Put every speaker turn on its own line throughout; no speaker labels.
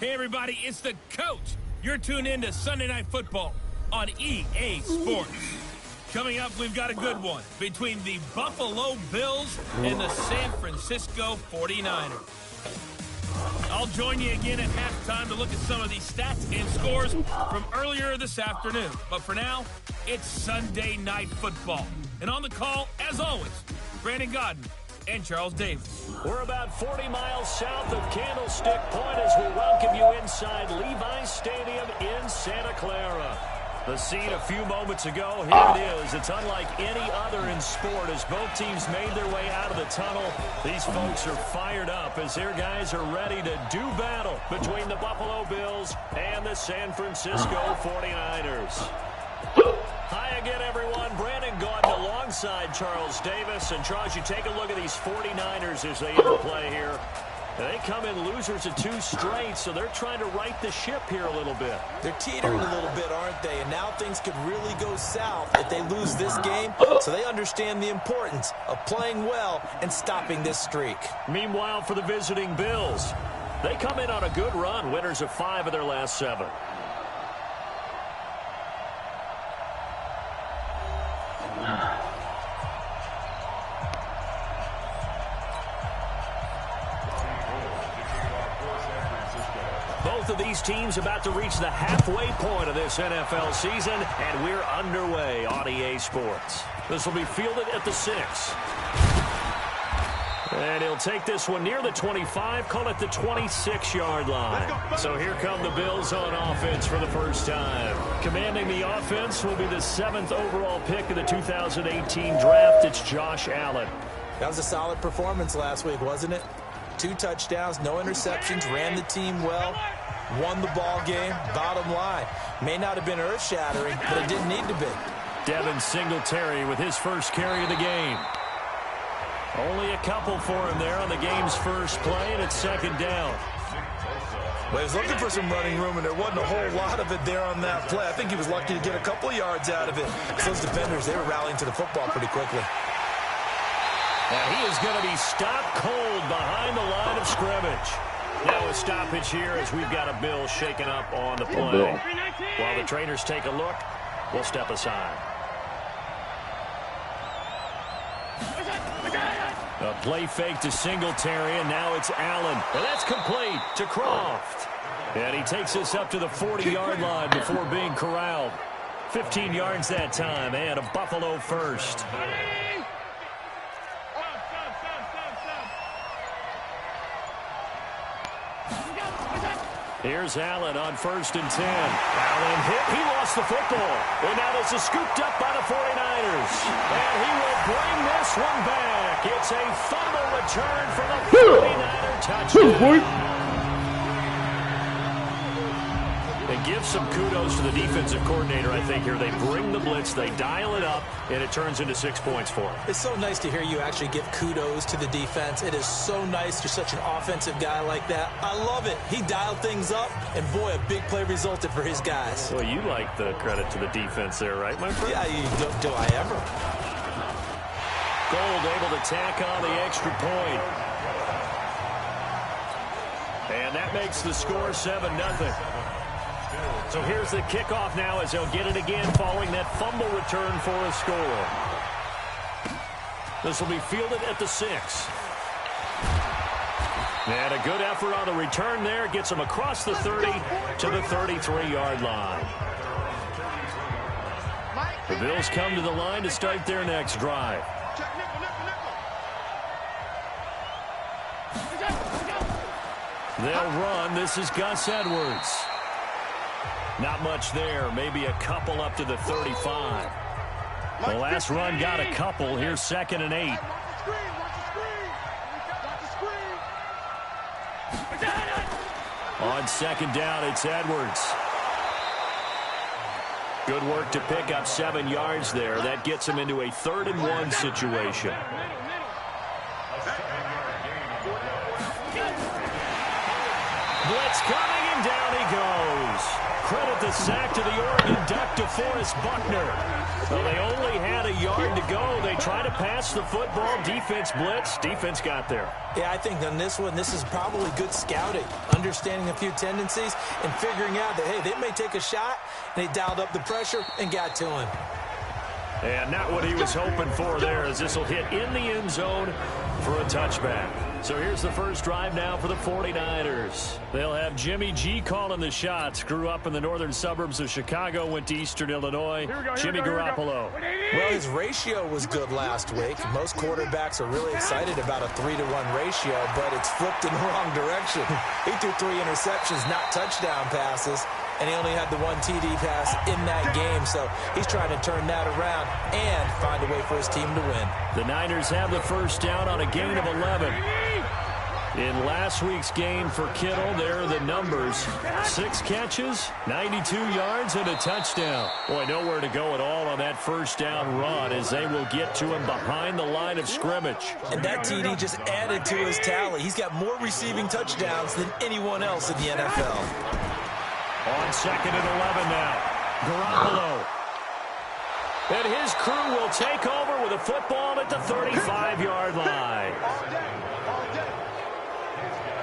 Hey, everybody, it's the coach. You're tuned in to Sunday Night Football on EA Sports. Coming up, we've got a good one between the Buffalo Bills and the San Francisco 49ers. I'll join you again at halftime to look at some of these stats and scores from earlier this afternoon. But for now, it's Sunday Night Football. And on the call, as always, Brandon Godden and Charles Davis.
We're about 40 miles south of Candlestick Point as we welcome you inside Levi's Stadium in Santa Clara. The scene a few moments ago, here it is. It's unlike any other in sport as both teams made their way out of the tunnel. These folks are fired up as their guys are ready to do battle between the Buffalo Bills and the San Francisco 49ers. Hi again, everyone. Brandon Gaudin alongside Charles Davis. And, Charles, you take a look at these 49ers as they enter play here. They come in losers of 2 straight, so they're trying to right the ship here a little bit.
They're teetering a little bit, aren't they? And now things could really go south if they lose this game. So they understand the importance of playing well and stopping this streak.
Meanwhile, for the visiting Bills, they come in on a good run, winners of 5 of their last 7. Both of these teams about to reach the halfway point of this NFL season, and we're underway on EA Sports. This will be fielded at the 6. And he'll take this one near the 25, call it the 26-yard line. So here come the Bills on offense for the first time. Commanding the offense will be the 7th overall pick of the 2018 draft. It's Josh Allen.
That was a solid performance last week, wasn't it? 2 touchdowns, no interceptions, ran the team well, won the ball game. Bottom line, may not have been earth-shattering, but it didn't need to be.
Devin Singletary with his first carry of the game. Only a couple for him there on the game's first play, and it's 2nd down.
Well, he was looking for some running room, and there wasn't a whole lot of it there on that play. I think he was lucky to get a couple of yards out of it. Those defenders, they were rallying to the football pretty quickly.
And he is going to be stopped cold behind the line of scrimmage. Now a stoppage here as we've got a Bill shaken up on the play. While the trainers take a look, we'll step aside. A play fake to Singletary, and now it's Allen. And that's complete to Croft. And he takes us up to the 40-yard line before being corralled. 15 yards that time, and a Buffalo first. Here's Allen on 1st and 10. Allen hit. He lost the football. And now this is scooped up by the 49ers. And he will bring this one back. It's a fumble return for the 49er touchdown. And give some kudos to the defensive coordinator, I think, here. They bring the blitz, they dial it up, and it turns into 6 points for them.
It's so nice to hear you actually give kudos to the defense. It is so nice. You're such an offensive guy like that. I love it. He dialed things up, and boy, a big play resulted for his guys.
Well, you like the credit to the defense there, right, my friend?
Yeah, do I ever?
Gold able to tack on the extra point. And that makes the score 7-0. So here's the kickoff now as they'll get it again following that fumble return for a score. This will be fielded at the 6. And a good effort on the return there. Gets them across the 30 to the 33-yard line. The Bills come to the line to start their next drive. They'll run. This is Gus Edwards. Not much there. Maybe a couple up to the 35. The last run got a couple. Here's 2nd and 8. On 2nd down, it's Edwards. Good work to pick up 7 yards there. That gets him into a 3rd and 1 situation. Blitz coming, and down he goes. Credit the sack to the Oregon Duck, DeForest Buckner. Well, they only had a yard to go. They tried to pass the football. Defense blitz. Defense got there.
Yeah, I think on this one, this is probably good scouting, understanding a few tendencies, and figuring out that, hey, they may take a shot, and they dialed up the pressure and got to him.
And not what he was hoping for there, as this will hit in the end zone for a touchback. So here's the first drive now for the 49ers. They'll have Jimmy G calling the shots. Grew up in the northern suburbs of Chicago, went to Eastern Illinois. Jimmy Garoppolo.
Well, his ratio was good last week. Most quarterbacks are really excited about a 3-to-1 ratio, but it's flipped in the wrong direction. He threw 3 interceptions, not touchdown passes, and he only had the 1 TD pass in that game. So he's trying to turn that around and find a way for his team to win.
The Niners have the first down on a gain of 11. In last week's game for Kittle, there are the numbers. 6 catches, 92 yards, and a touchdown. Boy, nowhere to go at all on that first down run, as they will get to him behind the line of scrimmage.
And that TD just added to his tally. He's got more receiving touchdowns than anyone else in the NFL.
On 2nd and 11 now, Garoppolo. And his crew will take over with a football at the 35-yard line.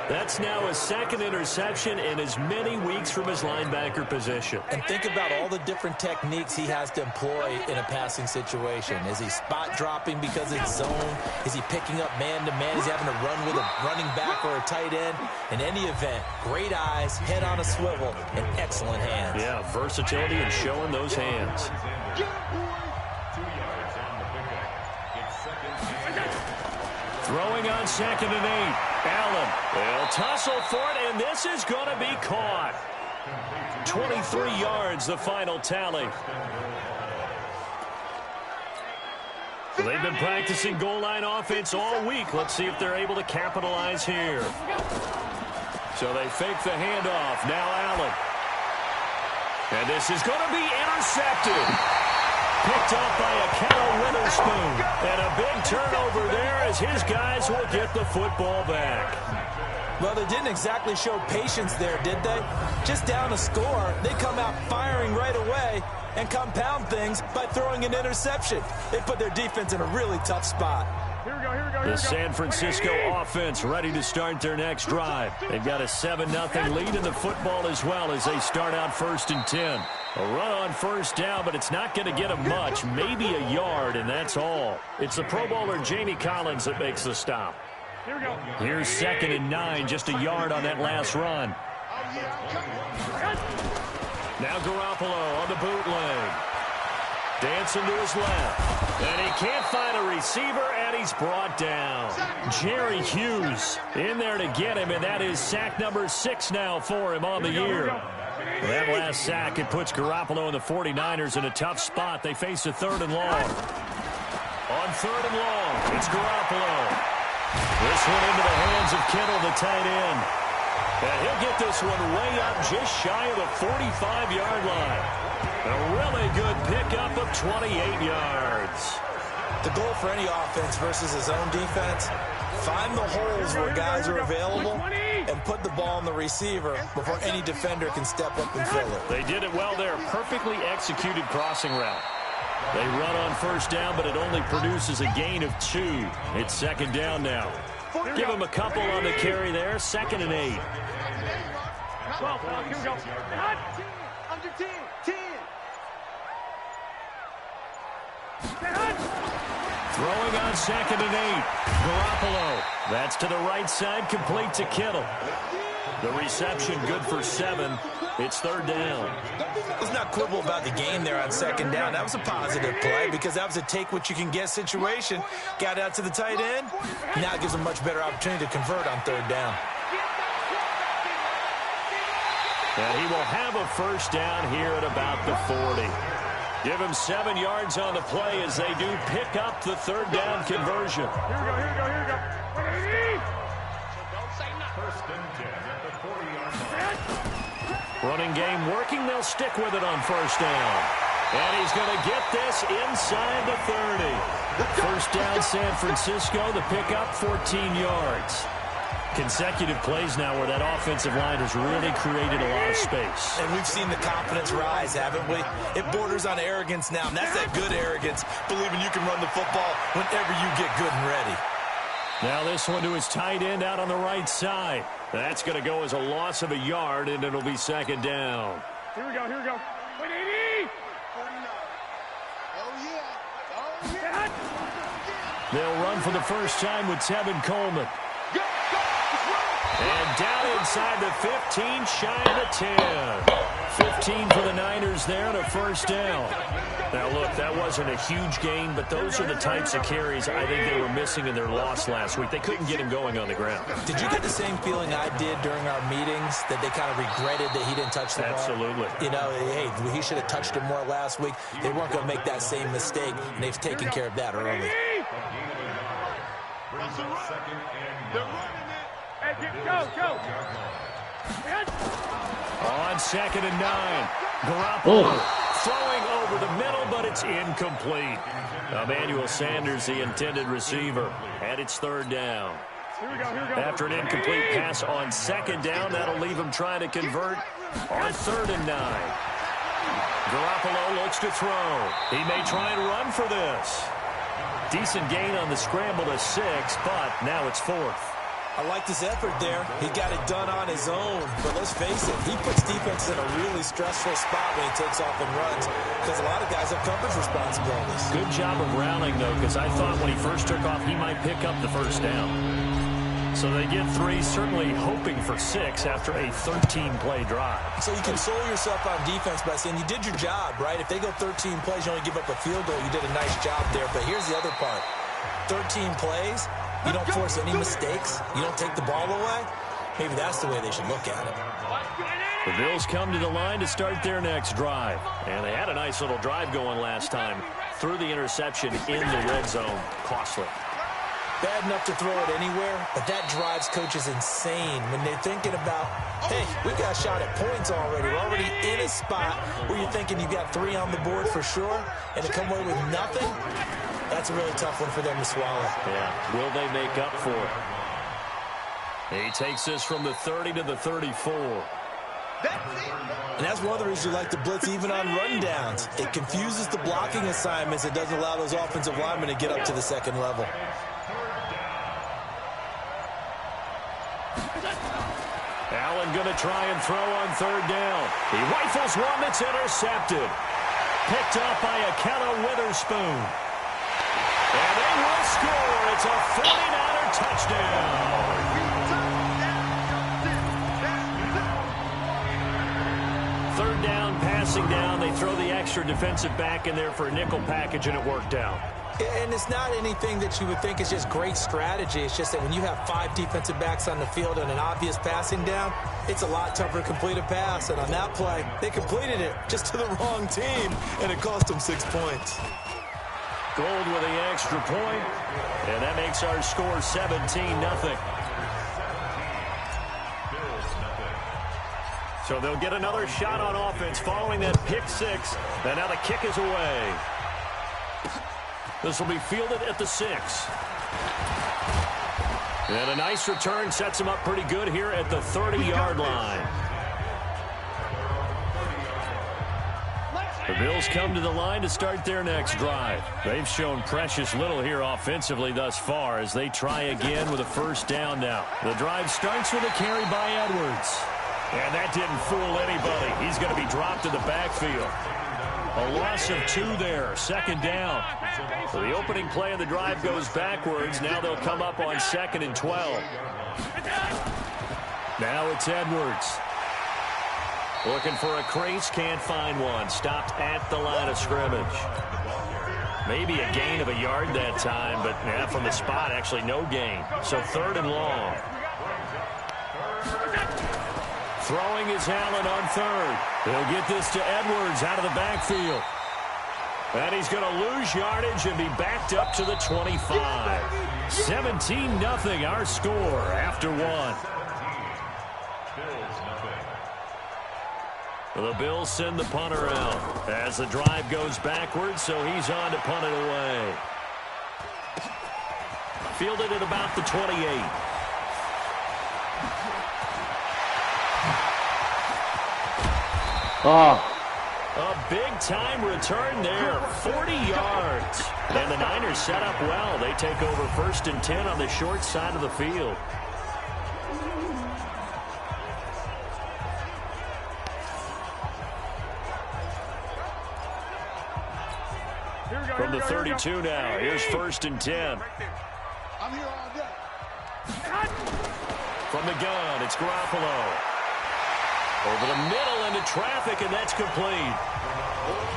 That's now his 2nd interception in as many weeks from his linebacker position.
And think about all the different techniques he has to employ in a passing situation. Is he spot dropping because it's zone? Is he picking up man-to-man? Is he having to run with a running back or a tight end? In any event, great eyes, head on a swivel, and excellent hands.
Yeah, versatility and showing those hands. Throwing on 2nd and 8. Allen will tussle for it, and this is going to be caught. 23 yards, the final tally. Well, they've been practicing goal line offense all week. Let's see if they're able to capitalize here. So they fake the handoff. Now Allen. And this is going to be intercepted. Picked up by a Cal Witherspoon. And a big turnover there as his guys will get the football back.
Well, they didn't exactly show patience there, did they? Just down a score, they come out firing right away and compound things by throwing an interception. They put their defense in a really tough spot.
The San Francisco offense ready to start their next drive. They've got a 7-0 lead in the football as well as they start out 1st and 10. A run on first down, but it's not going to get them much, maybe a yard, and that's all. It's the Pro Bowler Jamie Collins that makes the stop. Here's 2nd and 9, just a yard on that last run. Now Garoppolo on the bootleg. Dancing to his left. And he can't find a receiver, and he's brought down. Jerry Hughes in there to get him, and that is sack number 6 now for him on the year. That last sack, it puts Garoppolo and the 49ers in a tough spot. They face a 3rd and long. On 3rd and long, it's Garoppolo. This one into the hands of Kittle, the tight end. And he'll get this one way up just shy of the 45-yard line. A really good pickup of 28 yards.
The goal for any offense versus his own defense, find the holes where guys are available and put the ball on the receiver before any defender can step up and fill it.
They did it well there. Perfectly executed crossing route. They run on first down, but it only produces a gain of 2. It's 2nd down now. Give him a couple on the carry there. 2nd and 8.
12, here we go. Under 10, 10.
Throwing on 2nd and 8. Garoppolo. That's to the right side, complete to Kittle. The reception good for 7. It's 3rd down.
Let's not quibble about the game there on 2nd down. That was a positive play because that was a take-what-you-can-get situation. Got out to the tight end. Now it gives them a much better opportunity to convert on 3rd down.
And he will have a first down here at about the 40. Give him 7 yards on the play as they do pick up the 3rd down conversion.
Here we go.
Running game working. They'll stick with it on first down. And he's going to get this inside the 30. First down, San Francisco. The pickup, 14 yards. Consecutive plays now where that offensive line has really created a lot of space.
And we've seen the confidence rise, haven't we? It borders on arrogance now, and that's that good arrogance, believing you can run the football whenever you get good and ready.
Now this one to his tight end out on the right side. That's going to go as a loss of a yard, and it'll be second down.
Here we go, here we go. 180!
They'll run for the first time with Tevin Coleman. And down inside the 15, shy of the 10. 15 for the Niners there and a first down. Now, look, that wasn't a huge gain, but those are the types of carries I think they were missing in their loss last week. They couldn't get him going on the ground.
Did you get the same feeling I did during our meetings, that they kind of regretted that he didn't touch the ball?
Absolutely.
You know, hey, he should have touched it more last week. They weren't going to make that same mistake, and they've taken care of that early.
They're running it. Hey, go.
On 2nd and 9. Garoppolo throwing over the middle, but it's incomplete. Emmanuel Sanders, the intended receiver, and it's third down.
Here we go.
After an incomplete pass on 2nd down, that'll leave him trying to convert on 3rd and 9. Garoppolo looks to throw. He may try and run for this. Decent gain on the scramble to 6, but now it's 4th.
I liked his effort there. He got it done on his own. But let's face it, he puts defense in a really stressful spot when he takes off and runs, because a lot of guys have coverage responsibilities.
Good job of rallying, though, because I thought when he first took off, he might pick up the first down. So they get 3, certainly hoping for 6 after a 13-play drive.
So you console yourself on defense by saying you did your job, right? If they go 13 plays, you only give up a field goal. You did a nice job there. But here's the other part. 13 plays, you don't force any mistakes. You don't take the ball away. Maybe that's the way they should look at it.
The Bills come to the line to start their next drive. And they had a nice little drive going last time. Threw the interception in the red zone. Costly.
Bad enough to throw it anywhere, but that drives coaches insane when they're thinking about, hey, we've got a shot at points already. We're already in a spot where you're thinking you've got 3 on the board for sure, and to come away with nothing, that's a really tough one for them to swallow.
Yeah, will they make up for it? He takes this from the 30 to the 34.
And that's one of the reasons you like to blitz even on rundowns. It confuses the blocking assignments. It doesn't allow those offensive linemen to get up to the second level.
Allen going to try and throw on 3rd down. He rifles one that's intercepted. Picked up by Akello Witherspoon. And they will score. It's a 49er touchdown. Third down, passing down. They throw the extra defensive back in there for a nickel package, and it worked out.
And it's not anything that you would think is just great strategy. It's just that when you have 5 defensive backs on the field and an obvious passing down, it's a lot tougher to complete a pass. And on that play, they completed it just to the wrong team, and it cost them 6 points.
Gold with the extra point, and that makes our score 17-0. So they'll get another shot on offense following that pick 6, and now the kick is away. This will be fielded at the 6. And a nice return sets him up pretty good here at the 30-yard line. The Bills come to the line to start their next drive. They've shown precious little here offensively thus far as they try again with a first down now. The drive starts with a carry by Edwards. And that didn't fool anybody. He's going to be dropped in the backfield. A loss of 2 there, 2nd down. So the opening play of the drive goes backwards. Now they'll come up on 2nd and 12. Now it's Edwards. Looking for a crease, can't find one. Stopped at the line of scrimmage. Maybe a gain of a yard that time, but from the spot, actually no gain. So 3rd and long. Throwing is Allen on 3rd. They'll get this to Edwards out of the backfield. And he's going to lose yardage and be backed up to the 25. 17-0 our score after 1. The Bills send the punter out as the drive goes backwards, so he's on to punt it away. Fielded at about the 28. A big-time return there, 40 yards. And the Niners set up well. They take over 1st and 10 on the short side of the field. From the 32 now, here's 1st and 10.
I'm here all day.
From the gun, it's Garoppolo. Over the middle into traffic, and that's complete.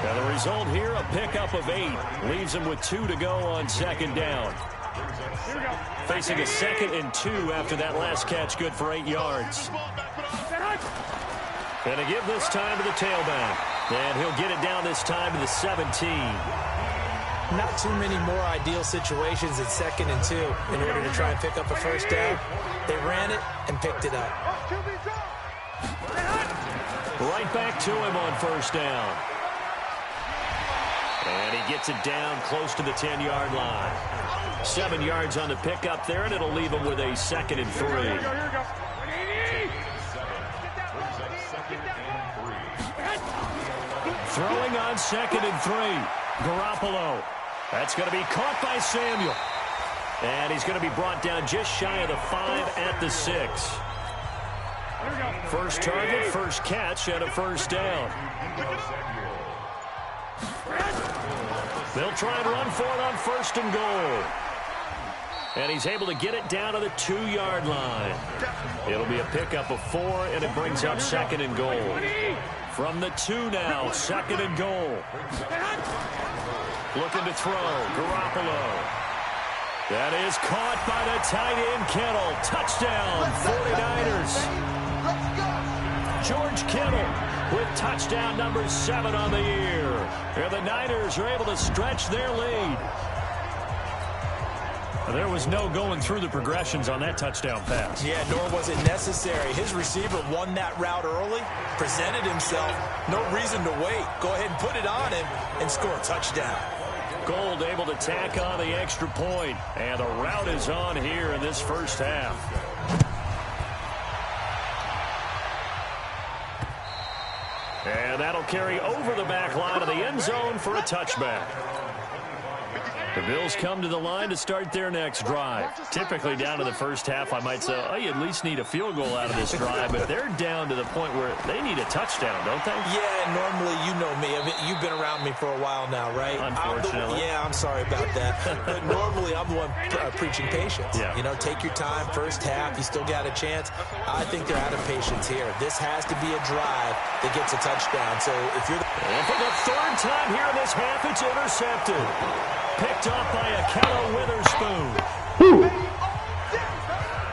Now the result here, a pickup of 8. Leaves him with 2 to go on 2nd down. Facing a 2nd and 2 after that last catch, good for 8 yards. Gonna give this time to the tailback. And he'll get it down this time to the 17.
Not too many more ideal situations at 2nd and 2 in order to try and pick up a 1st down. They ran it and picked it up.
Right back to him on 1st down. And he gets it down close to the 10-yard line. 7 yards on the pickup there, and it'll leave him with a 2nd and 3. Throwing on 2nd and 3. Garoppolo. That's going to be caught by Samuel. And he's going to be brought down just shy of the 5 at the 6. First target, first catch, and a 1st down. They'll try and run for it on 1st and goal. And he's able to get it down to the 2-yard line. It'll be a pickup of 4, and it brings up 2nd and goal. From the 2 now, 2nd and goal. Looking to throw, Garoppolo. That is caught by the tight end, Kittle. Touchdown, 49ers. George Kittle with touchdown number 7 on the year. And the Niners are able to stretch their lead. There was no going through the progressions on that touchdown pass.
Yeah, nor was it necessary. His receiver won that route early, presented himself. No reason to wait. Go ahead and put it on him and score a touchdown.
Gold able to tack on the extra point. And the route is on here in this first half. And that'll carry over the back line of the end zone for a touchback. The Bills come to the line to start their next drive. Typically down to the first half, I might say, oh, you at least need a field goal out of this drive, but they're down to the point where they need a touchdown, don't they?
Yeah, normally, you know me. I mean, you've been around me for a while now, right?
Unfortunately.
I'm sorry about that. But normally, I'm the one preaching patience.
Yeah.
You know, take your time, first half, you still got a chance. I think they're out of patience here. This has to be a drive that gets a touchdown. So if you're
And for the 3rd time here in this half, it's intercepted. Picked off by Akello Witherspoon.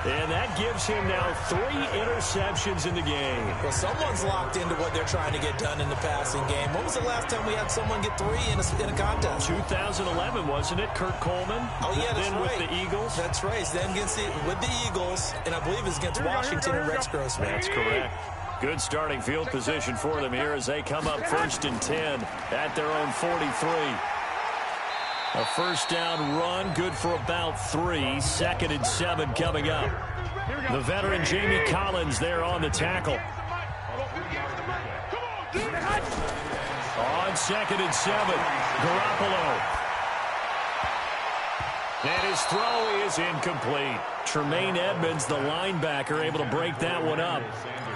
And that gives him now 3 interceptions in the game.
Well, someone's locked into what they're trying to get done in the passing game. When was the last time we had someone get 3 in a contest?
2011, wasn't it? Kurt Coleman?
Oh, yeah, that's
then
right.
with the Eagles?
That's right. Then with the Eagles, and I believe it's against Washington and Rex Grossman.
That's correct. Good starting field position for them here as they come up 1st and 10 at their own 43. A 1st down run, good for about 3. 2nd and 7 coming up. The veteran Jamie Collins there on the tackle. On 2nd and 7, Garoppolo. And his throw is incomplete. Tremaine Edmonds, the linebacker, able to break that one up.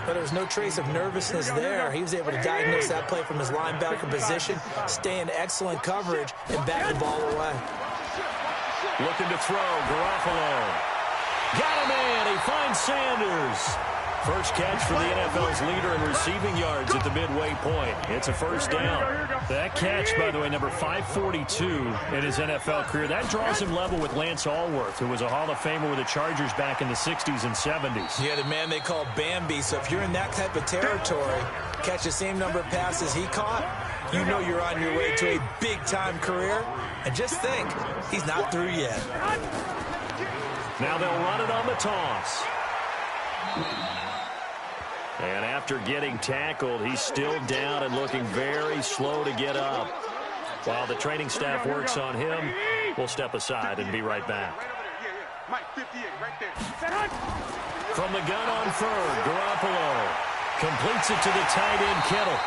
But there was no trace of nervousness there. He was able to diagnose that play from his linebacker position, stay in excellent coverage, and back the ball away.
Looking to throw, Garoppolo. Got him in. He finds Sanders. First catch for the NFL's leader in receiving yards at the midway point. It's a 1st down. That catch, by the way, number 542 in his NFL career, that draws him level with Lance Allworth, who was a Hall of Famer with the Chargers back in the 60s and 70s.
Yeah, the man they call Bambi. So if you're in that type of territory, catch the same number of passes he caught, you know you're on your way to a big-time career. And just think, he's not through yet.
Now they'll run it on the toss. And after getting tackled, he's still down and looking very slow to get up. While the training staff works on him, we'll step aside and be right back. From the gun on third, Garoppolo completes it to the tight end, Kittle.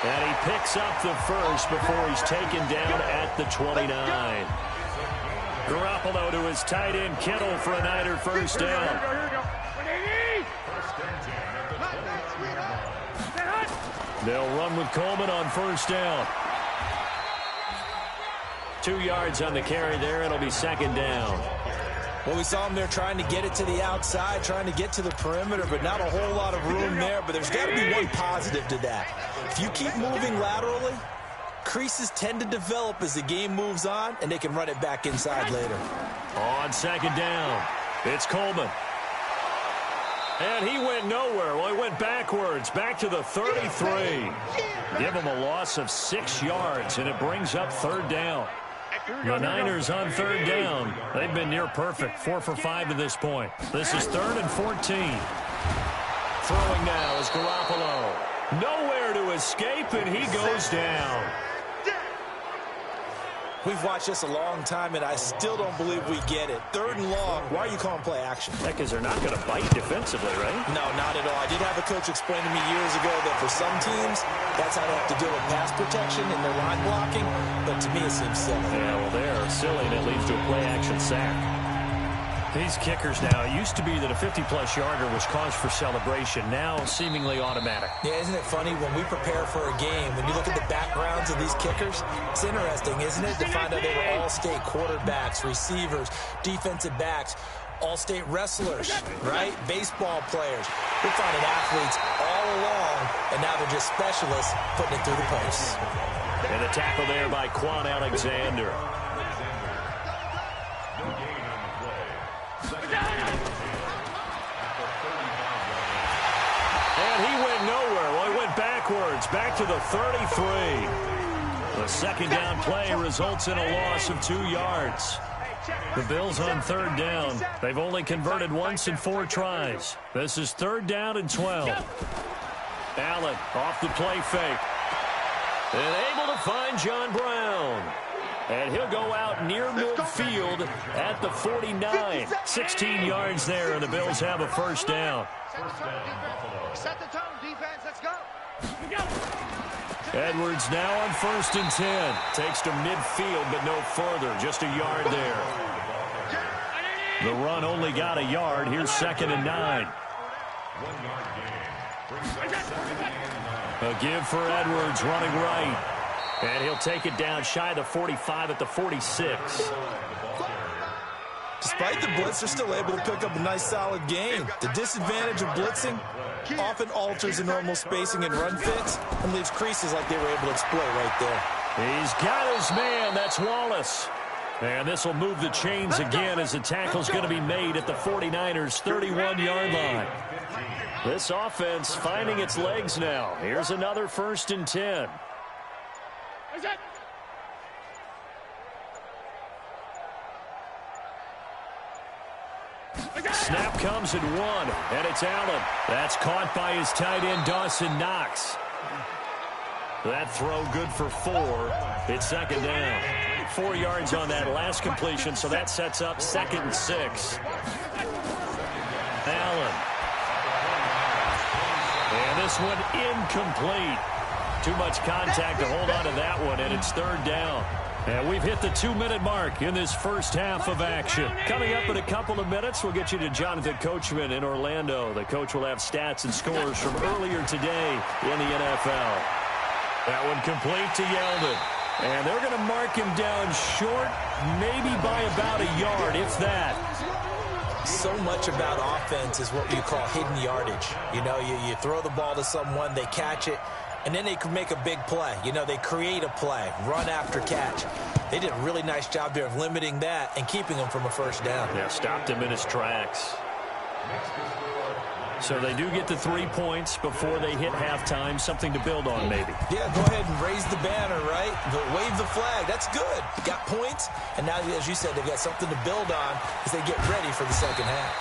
And he picks up the first before he's taken down at the 29. Garoppolo to his tight end, Kittle, for a Niner first down. They'll run with Coleman on first down. 2 yards on the carry there. It'll be second down.
Well, we saw him there trying to get it to the outside, trying to get to the perimeter, but not a whole lot of room there. But there's got to be one positive to that. If you keep moving laterally, creases tend to develop as the game moves on, and they can run it back inside later.
On second down, it's Coleman. And he went nowhere. Well, he went backwards, back to the 33. Give him a loss of 6 yards, and it brings up third down. The Niners on third down. They've been near perfect, 4 for 5 to this point. This is 3rd and 14. Throwing now is Garoppolo. Nowhere to escape, and he goes down.
We've watched this a long time, and I still don't believe we get it. 3rd and long. Why are you calling play action?
Because they're not going to bite defensively, right?
No, not at all. I did have a coach explain to me years ago that for some teams, that's how they have to deal with pass protection and their line blocking. But to me, it seems silly.
Yeah, well, they're silly, and it leads to a play action sack. These kickers now, it used to be that a 50-plus yarder was cause for celebration. Now, seemingly automatic.
Yeah, isn't it funny when we prepare for a game, when you look at the backgrounds of these kickers, it's interesting, isn't it, to find out they were all-state quarterbacks, receivers, defensive backs, all-state wrestlers, right? Baseball players. We're finding athletes all along, and now they're just specialists putting it through the posts.
And the tackle there by Quan Alexander. And he went nowhere. Well, he went backwards, back to the 33. The second down play results in a loss of 2 yards. The Bills on third down. They've only converted once in 4 tries. This is 3rd down and 12. Allen off the play fake. And able to find John Brown. And he'll go out near midfield at the 49. 16 yards there, and the Bills have a first down.
Set the tone, defense. Let's go.
Edwards now on 1st and 10. Takes to midfield, but no further. Just a yard there. The run only got a yard. Here's 2nd and 9. A give for Edwards, running right. And he'll take it down shy of the 45 at the 46.
Despite the blitz, they're still able to pick up a nice, solid game. The disadvantage of blitzing often alters the normal spacing and run fits and leaves creases like they were able to exploit right there.
He's got his man. That's Wallace. And this will move the chains again as the tackle's going to be made at the 49ers' 31-yard line. This offense finding its legs now. Here's another 1st and 10. Snap comes at 1, and it's Allen. That's caught by his tight end, Dawson Knox. That throw good for 4. It's 2nd down. 4 yards on that last completion, so that sets up 2nd and 6. Allen. And this one incomplete. Too much contact to hold on to that one, and it's 3rd down. And we've hit the 2-minute mark in this first half of action. Coming up in a couple of minutes, we'll get you to Jonathan Coachman in Orlando. The coach will have stats and scores from earlier today in the NFL. That one complete to Yeldon. And they're going to mark him down short, maybe by about a yard, if that.
So much about offense is what you call hidden yardage. You know, you throw the ball to someone, they catch it, and then they can make a big play. You know, they create a play, run after catch. They did a really nice job there of limiting that and keeping him from a first down.
Yeah, stopped him in his tracks. So they do get the 3 points before they hit halftime, something to build on maybe.
Yeah, go ahead and raise the banner, right? Wave the flag. That's good. Got points, and now, as you said, they've got something to build on as they get ready for the second half.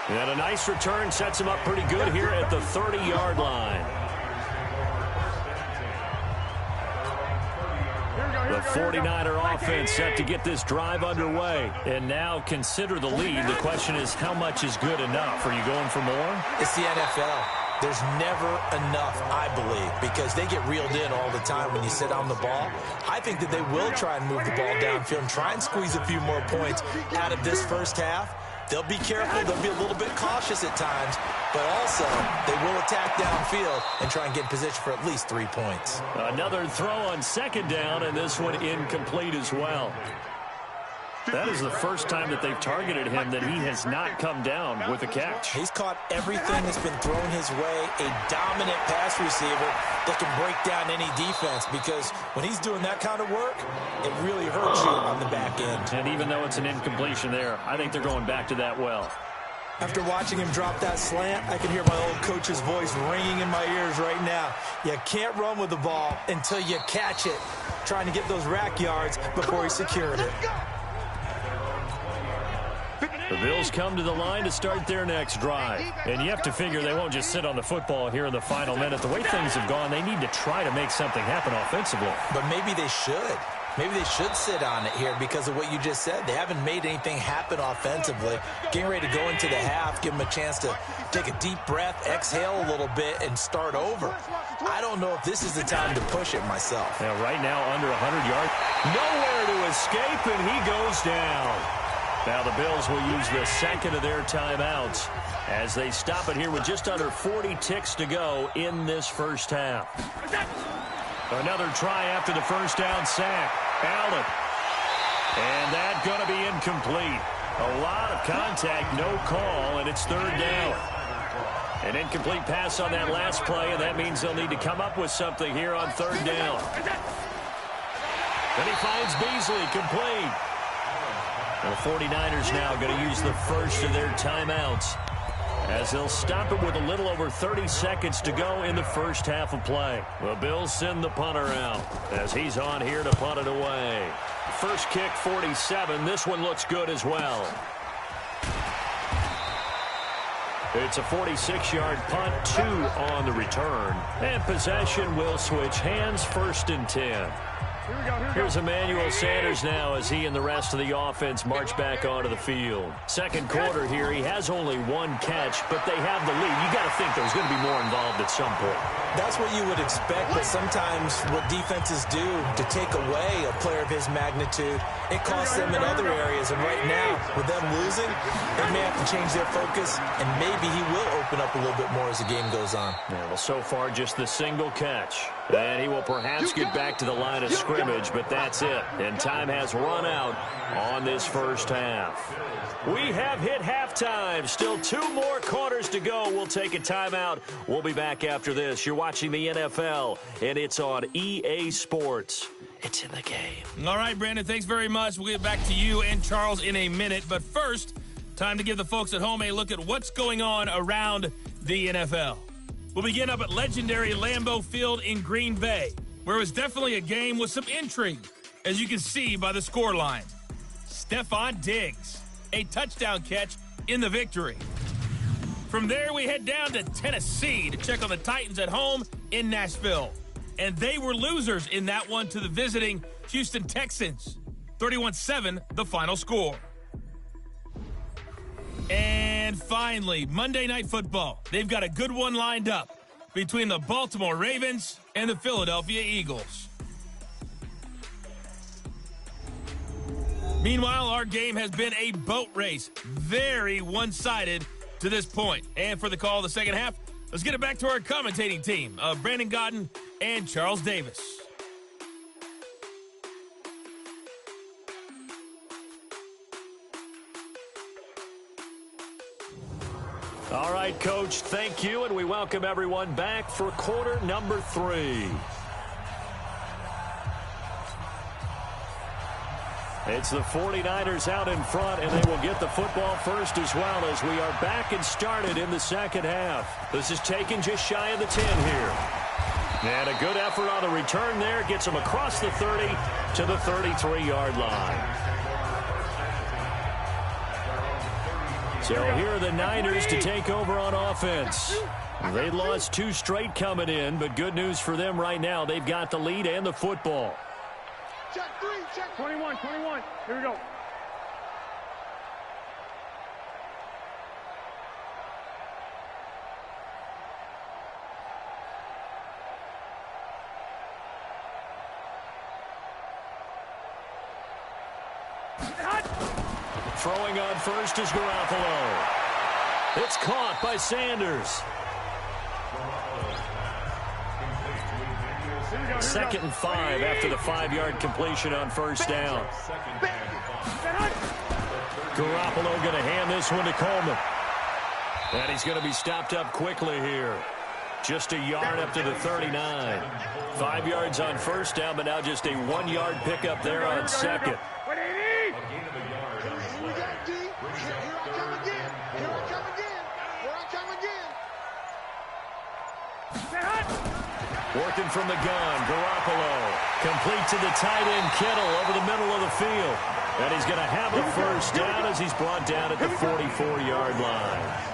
And a nice return sets them up pretty good here at the 30-yard line. The 49er offense set to get this drive underway. And now consider the lead. The question is, how much is good enough? Are you going for more?
It's the NFL. There's never enough, I believe, because they get reeled in all the time when you sit on the ball. I think that they will try and move the ball downfield and try and squeeze a few more points out of this first half. They'll be careful. They'll be a little bit cautious at times, but also they will attack downfield and try and get in position for at least 3 points.
Another throw on second down, and this one incomplete as well. That is the first time that they've targeted him that he has not come down with a catch.
He's caught everything that's been thrown his way, a dominant pass receiver that can break down any defense, because when he's doing that kind of work, it really hurts you on the back end.
And even though it's an incompletion there, I think they're going back to that well.
After watching him drop that slant, I can hear my old coach's voice ringing in my ears right now. You can't run with the ball until you catch it, trying to get those rack yards before he secured it.
The Bills come to the line to start their next drive. And you have to figure they won't just sit on the football here in the final minute. The way things have gone, they need to try to make something happen offensively.
But maybe they should. Maybe they should sit on it here because of what you just said. They haven't made anything happen offensively. Getting ready to go into the half, give them a chance to take a deep breath, exhale a little bit, and start over. I don't know if this is the time to push it myself.
Yeah, right now, under 100 yards. Nowhere to escape, and he goes down. Now the Bills will use the second of their timeouts as they stop it here with just under 40 ticks to go in this first half. Another try after the first down sack. Allen. And that's going to be incomplete. A lot of contact, no call, and it's third down. An incomplete pass on that last play, and that means they'll need to come up with something here on third down. And he finds Beasley, complete. The 49ers now going to use the first of their timeouts as they'll stop it with a little over 30 seconds to go in the first half of play. The Bills send the punter out as he's on here to punt it away. First kick, 47. This one looks good as well. It's a 46-yard punt, 2 on the return. And possession will switch hands, first and 10. Here's Emmanuel Sanders now as he and the rest of the offense march back onto the field. Second quarter here, he has only one catch, but they have the lead. You got to think there's going to be more involved at some point.
That's what you would expect, but sometimes what defenses do to take away a player of his magnitude, it costs them in other areas. And right now, with them losing, they may have to change their focus, and maybe he will open up a little bit more as the game goes on.
Yeah, well, so far, just the single catch. And he will perhaps get back to the line of scrimmage, but that's it. And time has run out on this first half. We have hit halftime. Still 2 more quarters to go. We'll take a timeout. We'll be back after this. You're watching the NFL, and it's on EA Sports. It's in the game.
All right, Brandon, thanks very much. We'll get back to you and Charles in a minute. But first, time to give the folks at home a look at what's going on around the NFL. We'll begin up at legendary Lambeau Field in Green Bay, where it was definitely a game with some intrigue, as you can see by the scoreline. Stephon Diggs, a touchdown catch in the victory. From there, we head down to Tennessee to check on the Titans at home in Nashville. And they were losers in that one to the visiting Houston Texans. 31-7, the final score. And finally, Monday Night Football. They've got a good one lined up between the Baltimore Ravens and the Philadelphia Eagles. Meanwhile, our game has been a boat race. Very one-sided to this point. And for the call of the second half, let's get it back to our commentating team of Brandon Godden and Charles Davis.
All right, Coach, thank you, and we welcome everyone back for quarter number 3. It's the 49ers out in front, and they will get the football first as well as we are back and started in the second half. This is taken just shy of the 10 here. And a good effort on the return there gets them across the 30 to the 33-yard line. So here are the Niners to take over on offense. They lost 2 straight coming in, but good news for them right now. They've got the lead and the football.
Check 3, check 21. Here we go.
Throwing on first is Garoppolo. It's caught by Sanders. 2nd and 5 after the 5-yard completion on first down. Garoppolo going to hand this one to Coleman. And he's going to be stopped up quickly here. Just a yard up to the 39. 5 yards on first down, but now just a 1-yard pickup there on second. Working from the gun, Garoppolo. Complete to the tight end, Kittle, over the middle of the field. And he's going to have a first down as he's brought down at the 44-yard line.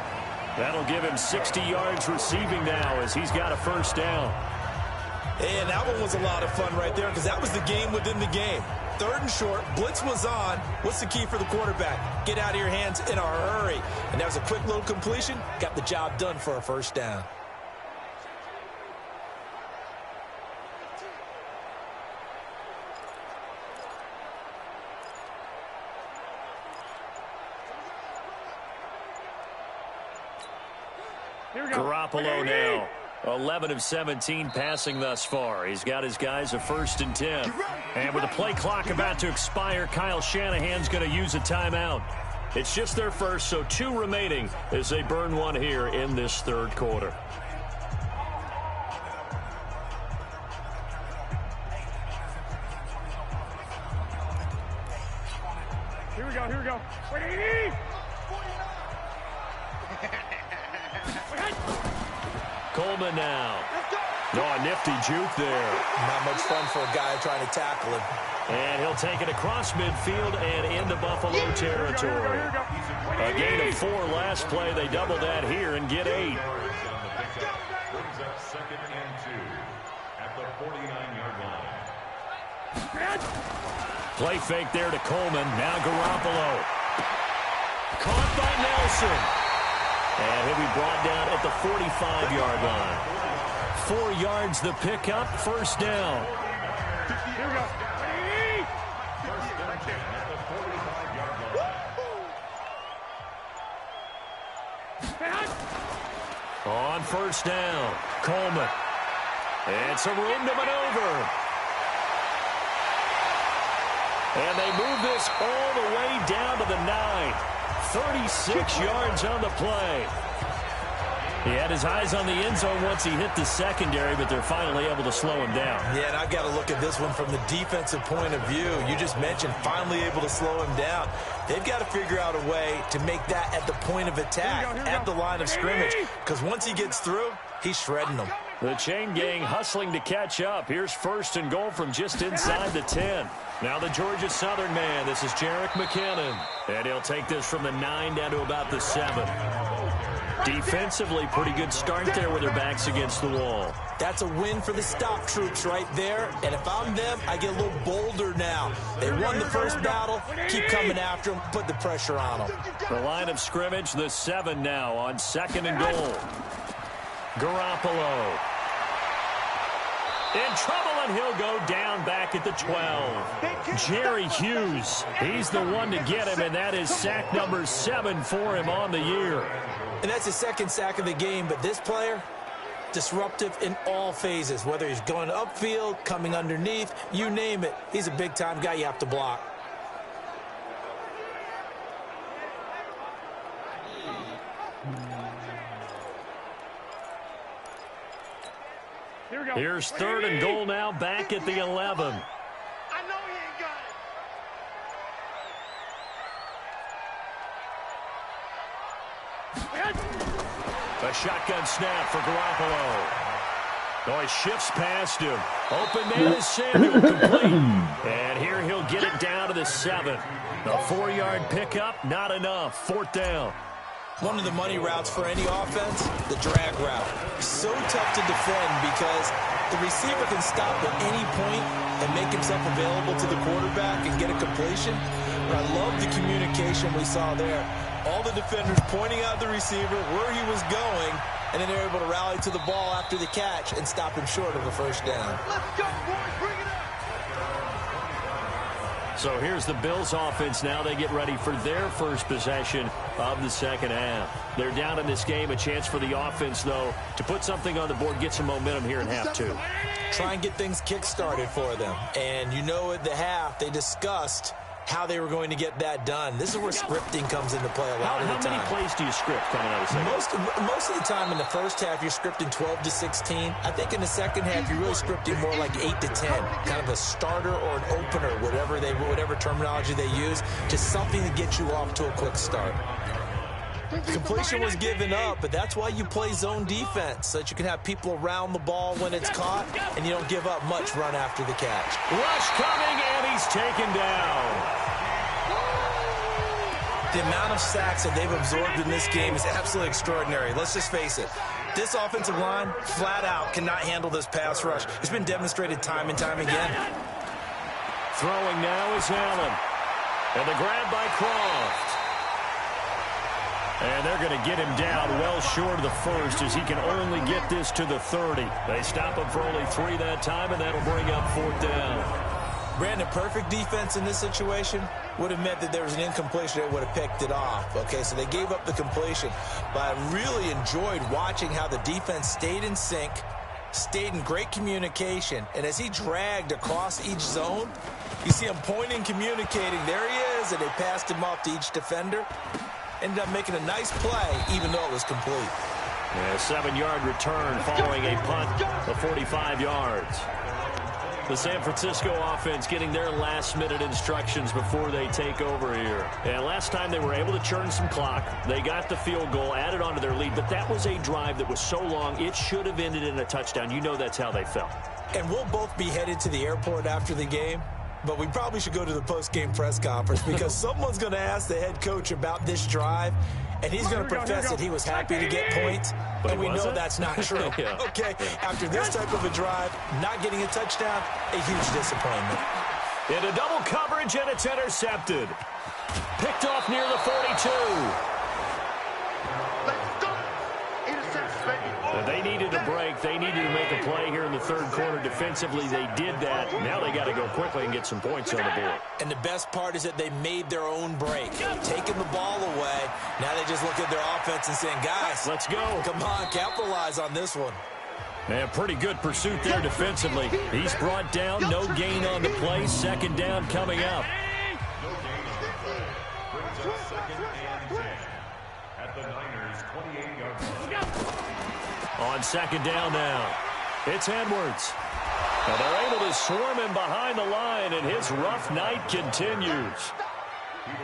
That'll give him 60 yards receiving now as he's got a first down.
And that one was a lot of fun right there because that was the game within the game. 3rd and short, blitz was on. What's the key for the quarterback? Get out of your hands in a hurry. And that was a quick little completion. Got the job done for a first down.
Garoppolo now, 11 of 17 passing thus far. He's got his guys a 1st and 10. And with the play clock about to expire, Kyle Shanahan's going to use a timeout. It's just their first, so 2 remaining as they burn one here in this 3rd quarter.
Here we go.
Coleman now. Oh, a nifty juke there.
Not much fun for a guy trying to tackle him.
And he'll take it across midfield and into Buffalo territory. A gain of 4 last play. They double that here and get 8. Play fake there to Coleman. Now Garoppolo. Caught by Nelson. And he'll be brought down at the 45-yard line. 4 yards the pickup, first down.
Here we go.
On first down, Coleman. And some room to maneuver. And they move this all the way down to the 9. 36 yards on the play. He had his eyes on the end zone once he hit the secondary, but they're finally able to slow him down.
Yeah, and I've got to look at this one from the defensive point of view. You just mentioned finally able to slow him down. They've got to figure out a way to make that at the point of attack, at the line of scrimmage, because once he gets through, he's shredding them.
The chain gang hustling to catch up. Here's 1st and goal from just inside the 10. Now the Georgia Southern man. This is Jerick McKinnon. And he'll take this from the 9 down to about the 7. Defensively, pretty good start there with their backs against the wall.
That's a win for the stop troops right there. And if I'm them, I get a little bolder now. They won the first battle. Keep coming after them. Put the pressure on them.
The line of scrimmage, the 7 now on 2nd and goal. Garoppolo. In trouble, and he'll go down back at the 12. Jerry Hughes, he's the one to get him, and that is sack number 7 for him on the year.
And that's his 2nd sack of the game, but this player, disruptive in all phases, whether he's going upfield, coming underneath, you name it. He's a big-time guy you have to block.
Here's 3rd and goal now, back at the 11.
I know he ain't got it.
A shotgun snap for Garoppolo. Oh, he shifts past him. Open man is Samuel, complete. And here he'll get it down to the 7. A 4-yard pickup, not enough. 4th down.
One of the money routes for any offense, the drag route. So tough to defend because the receiver can stop at any point and make himself available to the quarterback and get a completion. But I love the communication we saw there. All the defenders pointing out the receiver, where he was going, and then they're able to rally to the ball after the catch and stop him short of a first down.
Let's go, boys. Bring it up.
So here's the Bills offense now. They get ready for their first possession of the second half. They're down in this game. A chance for the offense, though, to put something on the board, get some momentum here in half two.
Try and get things kick-started for them. And you know at the half, they discussed how they were going to get that done. This is where scripting comes into play a lot of the time.
How many plays do you script coming out of the second?
Most of the time in the first half, you're scripting 12 to 16. I think in the second half, you're really scripting more like 8 to 10. Kind of a starter or an opener, whatever terminology they use, just something to get you off to a quick start. The completion was given up, but that's why you play zone defense, so that you can have people around the ball when it's caught, and you don't give up much run after the catch.
Rush coming, and he's taken down.
The amount of sacks that they've absorbed in this game is absolutely extraordinary. Let's just face it. This offensive line, flat out, cannot handle this pass rush. It's been demonstrated time and time again.
Throwing now is Allen. And the grab by Croft. And they're going to get him down well short of the first as he can only get this to the 30. They stop him for only 3 that time, and that'll bring up 4th down.
Brandon, perfect defense in this situation would have meant that there was an incompletion that would have picked it off. Okay, so they gave up the completion. But I really enjoyed watching how the defense stayed in sync, stayed in great communication, and as he dragged across each zone, you see him pointing, communicating. There he is, and they passed him off to each defender. Ended up making a nice play, even though it was complete.
A 7-yard return following a punt of 45 yards. The San Francisco offense getting their last-minute instructions before they take over here. And last time they were able to churn some clock. They got the field goal, added on to their lead, but that was a drive that was so long, it should have ended in a touchdown. You know that's how they felt.
And we'll both be headed to the airport after the game. But we probably should go to the post-game press conference because someone's going to ask the head coach about this drive, and he's going to profess that he was happy to get points, and we know that's not true.
Yeah.
Okay, after this type of a drive, not getting a touchdown, a huge disappointment.
Into double coverage, and it's intercepted. Picked off near the 42. They needed a break. They needed to make a play here in the third quarter. Defensively, they did that. Now they got to go quickly and get some points on the board.
And the best part is that they made their own break. Taking the ball away. Now they just look at their offense and saying, guys,
let's go. Come
on, capitalize on this one.
And pretty good pursuit there defensively. He's brought down. No gain on the play. 2nd down coming up.
At the Niners' 28-yard line.
On 2nd down now, it's Edwards. And they're able to swarm him behind the line, and his rough night continues.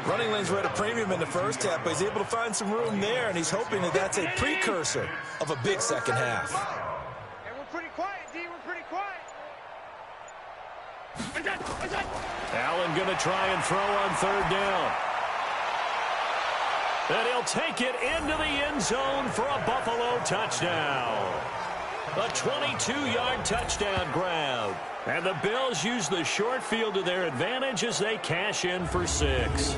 Running lanes were at a premium in the first half, but he's able to find some room there, and he's hoping that that's a precursor of a big second half.
And we're pretty quiet, D. We're pretty quiet.
Allen going to try and throw on 3rd down. And he'll take it into the end zone for a Buffalo touchdown. A 22-yard touchdown grab. And the Bills use the short field to their advantage as they cash in for 6.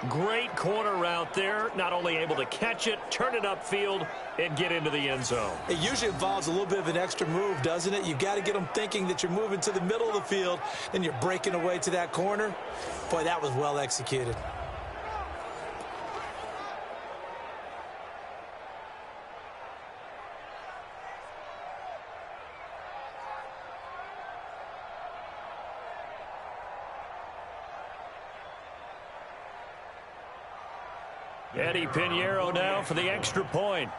Great corner route there. Not only able to catch it, turn it upfield, and get into the end zone.
It usually involves a little bit of an extra move, doesn't it? You've got to get them thinking that you're moving to the middle of the field, and you're breaking away to that corner. Boy, that was well executed.
Eddie Pinheiro now for the extra point.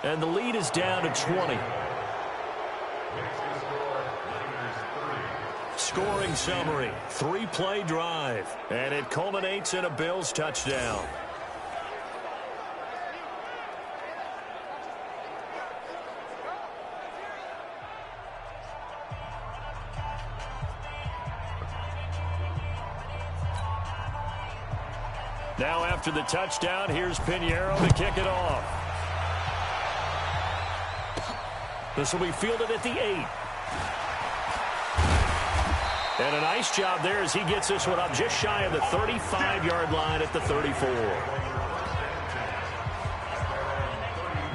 And the lead is down to 20. Scoring summary, 3-play drive. And it culminates in a Bills touchdown. Now after the touchdown, here's Pinheiro to kick it off. This will be fielded at the 8. And a nice job there as he gets this one up just shy of the 35-yard line at the 34.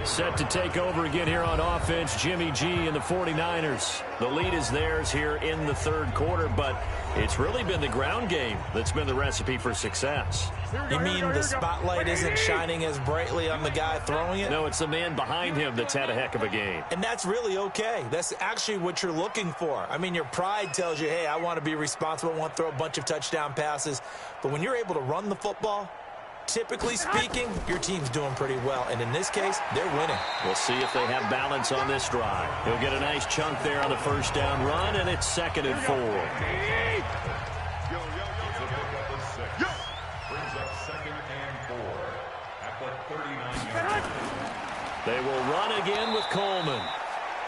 Set to take over again here on offense, Jimmy G and the 49ers. The lead is theirs here in the third quarter, but it's really been the ground game that's been the recipe for success.
You mean the spotlight isn't shining as brightly on the guy throwing it?
No, it's the man behind him that's had a heck of a game.
And that's really okay. That's actually what you're looking for. I mean, your pride tells you, hey, I want to be responsible, I want to throw a bunch of touchdown passes. But when you're able to run the football, typically speaking, your team's doing pretty well. And in this case, they're winning.
We'll see if they have balance on this drive. He'll get a nice chunk there on the first down run, and it's 2nd and 4.
Brings up 2nd and 4 at the 39-yard line.
They will run again with Coleman.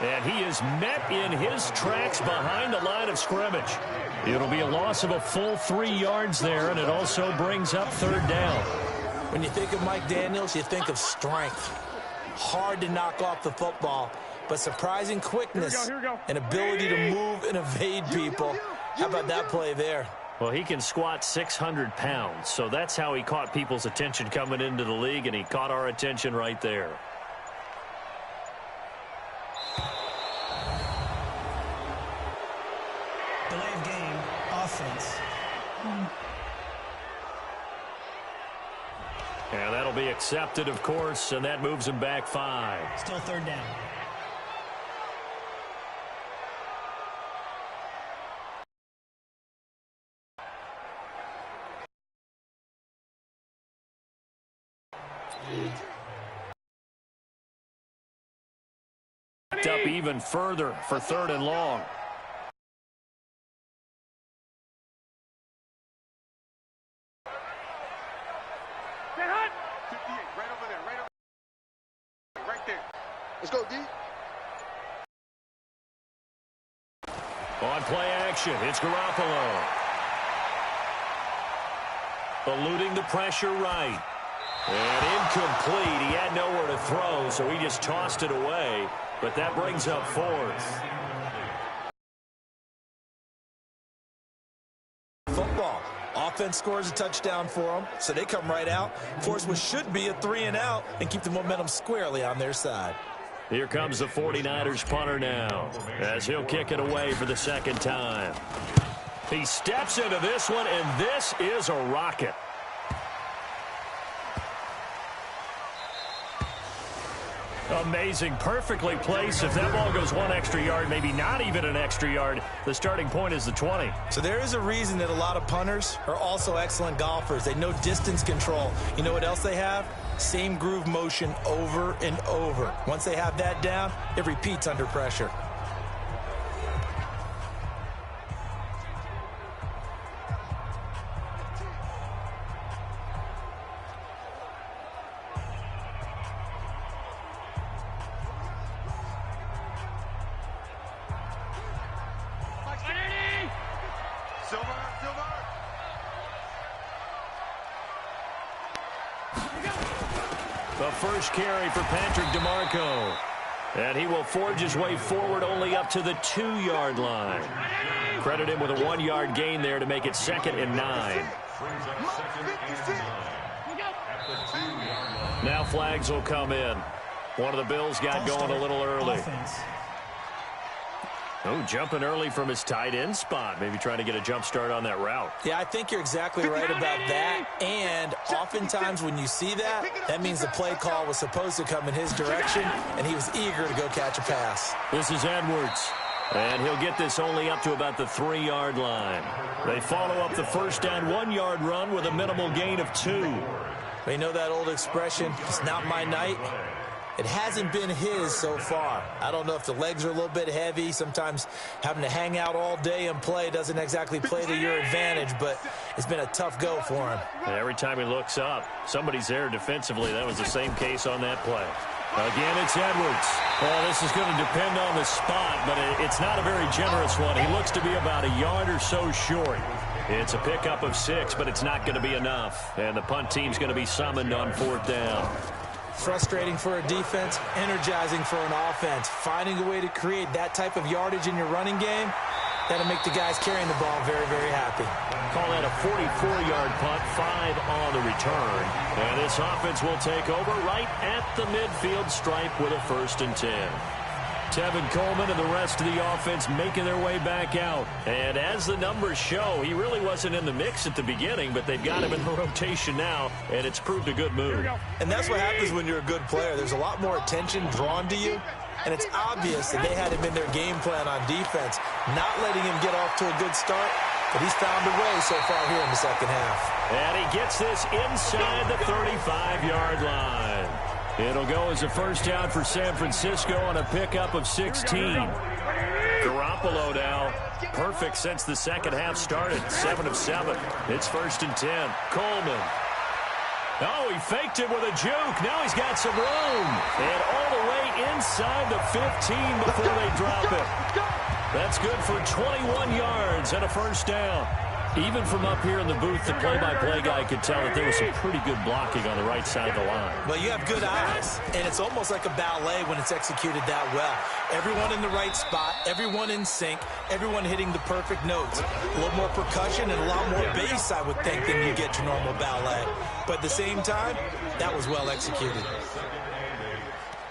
And he is met in his tracks behind the line of scrimmage. It'll be a loss of a full 3 yards there, and it also brings up 3rd down.
When you think of Mike Daniels, you think of strength. Hard to knock off the football, but surprising quickness and ability to move and evade people. How about that play there?
Well, he can squat 600 pounds, so that's how he caught people's attention coming into the league, and he caught our attention right there.
Delay of game, offense.
And that'll be accepted, of course, and that moves him back 5.
Still 3rd down.
Up even further for 3rd and long.
Let's go, D.
On play action, it's Garoppolo. Eluding the pressure right. And incomplete. He had nowhere to throw, so he just tossed it away. But that brings up 4th.
Football. Offense scores a touchdown for them, so they come right out, force what should be a 3-and-out, and keep the momentum squarely on their side.
Here comes the 49ers punter now, as he'll kick it away for the 2nd time. He steps into this one, and this is a rocket. Amazing, perfectly placed. If that ball goes 1 extra yard, maybe not even an extra yard, the starting point is the 20.
So there is a reason that a lot of punters are also excellent golfers. They know distance control. You know what else they have? Same groove motion over and over. Once they have that down, it repeats under pressure.
The first carry for Patrick DeMarco. And he will forge his way forward only up to the 2-yard line. Credit him with a 1-yard gain there to make it 2nd and 9. Now flags will come in. One of the Bills got going a little early. Oh, jumping early from his tight end spot. Maybe trying to get a jump start on that route.
Yeah, I think you're exactly right about that. And oftentimes when you see that, that means the play call was supposed to come in his direction, and he was eager to go catch a pass.
This is Edwards. And he'll get this only up to about the 3-yard line. They follow up the first down 1-yard run with a minimal gain of 2.
You know that old expression, it's not my night? It hasn't been his so far. I don't know if the legs are a little bit heavy. Sometimes having to hang out all day and play doesn't exactly play to your advantage, but it's been a tough go for him.
And every time he looks up, somebody's there defensively. That was the same case on that play. Again, it's Edwards. Well, this is going to depend on the spot, but it's not a very generous one. He looks to be about a yard or so short. It's a pickup of 6, but it's not going to be enough. And the punt team's going to be summoned on 4th down.
Frustrating for a defense, energizing for an offense. Finding a way to create that type of yardage in your running game, That'll make the guys carrying the ball very, very happy.
Call that a 44-yard punt, 5 on the return. And this offense will take over right at the midfield stripe with a 1st and 10. Tevin Coleman and the rest of the offense making their way back out. And as the numbers show, he really wasn't in the mix at the beginning, but they've got him in the rotation now, and it's proved a good move.
And that's what happens when you're a good player. There's a lot more attention drawn to you, and it's obvious that they had him in their game plan on defense, not letting him get off to a good start, but he's found a way so far here in the second half.
And he gets this inside the 35-yard line. It'll go as a 1st down for San Francisco on a pickup of 16. Garoppolo now, perfect since the second half started, 7 of 7. It's 1st and 10. Coleman. Oh, he faked it with a juke. Now he's got some room. And all the way inside the 15 before they drop it. That's good for 21 yards and a 1st down. Even from up here in the booth, the play-by-play guy could tell that there was some pretty good blocking on the right side of the line.
Well, you have good eyes, and it's almost like a ballet when it's executed that well. Everyone in the right spot, everyone in sync, everyone hitting the perfect notes. A little more percussion and a lot more bass, I would think, than you get to normal ballet. But at the same time, that was well executed.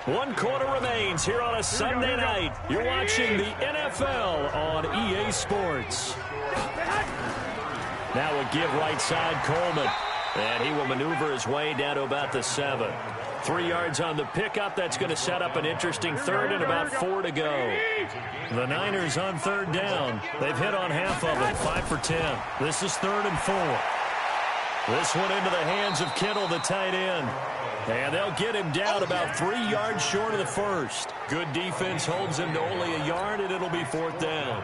1 quarter remains here on a Sunday night. You're watching the NFL on EA Sports. Now a give right side, Coleman. And he will maneuver his way down to about the 7. 3 yards on the pickup. That's going to set up an interesting 3rd and about 4 to go. The Niners on 3rd down. They've hit on half of it, 5 for 10. This is 3rd and 4. This one into the hands of Kittle, the tight end. And they'll get him down about 3 yards short of the 1st. Good defense holds him to only a yard, and it'll be 4th down.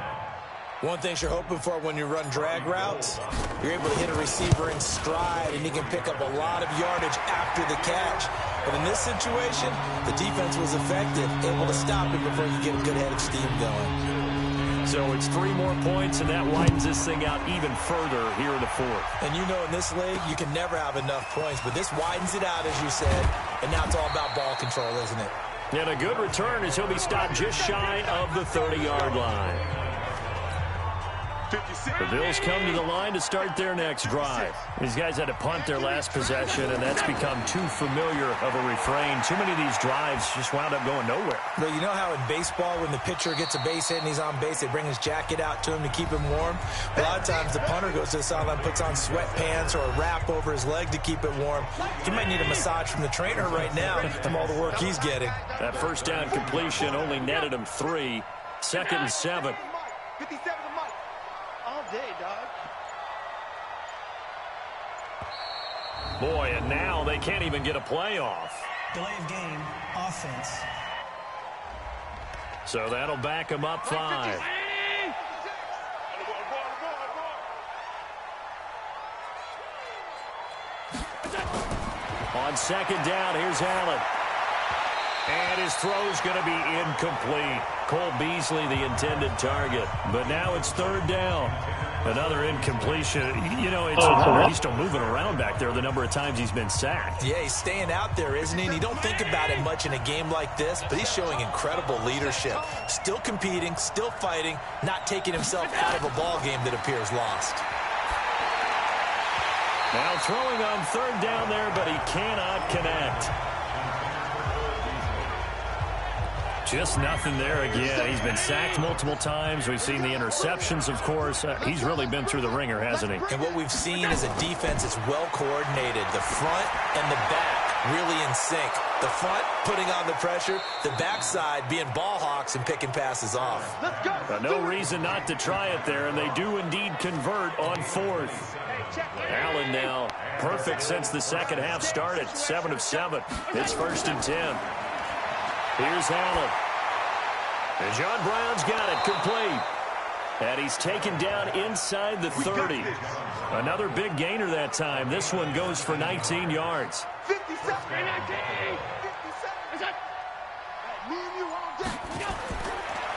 One thing you're hoping for when you run drag routes, you're able to hit a receiver in stride, and he can pick up a lot of yardage after the catch. But in this situation, the defense was effective, able to stop him before you get a good head of steam going.
So it's 3 more points, and that widens this thing out even further here in the 4th.
And you know in this league, you can never have enough points, but this widens it out, as you said, and now it's all about ball control, isn't it?
And a good return as he'll be stopped just shy of the 30-yard line. The Bills come to the line to start their next drive. These guys had to punt their last possession, and that's become too familiar of a refrain. Too many of these drives just wound up going nowhere.
Well, you know how in baseball, when the pitcher gets a base hit and he's on base, they bring his jacket out to him to keep him warm? A lot of times the punter goes to the sideline, puts on sweatpants or a wrap over his leg to keep it warm. He might need a massage from the trainer right now from all the work he's getting.
That 1st down completion only netted him 3. 2nd and 7.
57 all day, dog.
Boy, and now they can't even get a play off.
Delay of game, offense.
So that'll back them up 5. On 2nd down, here's Allen. And his throw's going to be incomplete. Cole Beasley, the intended target. But now it's 3rd down. Another incompletion. You know, he's still moving around back there the number of times he's been sacked.
Yeah, he's staying out there, isn't he? And you don't think about it much in a game like this, but he's showing incredible leadership. Still competing, still fighting, not taking himself out of a ball game that appears lost.
Now throwing on 3rd down there, but he cannot connect. Just nothing there again. He's been sacked multiple times. We've seen the interceptions, of course. He's really been through the ringer, hasn't he?
And what we've seen is a defense that's well coordinated. The front and the back really in sync. The front putting on the pressure, the backside being ball hawks and picking passes off.
No reason not to try it there, and they do indeed convert on 4th. Allen now perfect since the second half started. 7 of 7. It's 1st and 10. Here's Allen. And John Brown's got it complete. And he's taken down inside the 30. Another big gainer that time. This one goes for 19 yards.
57.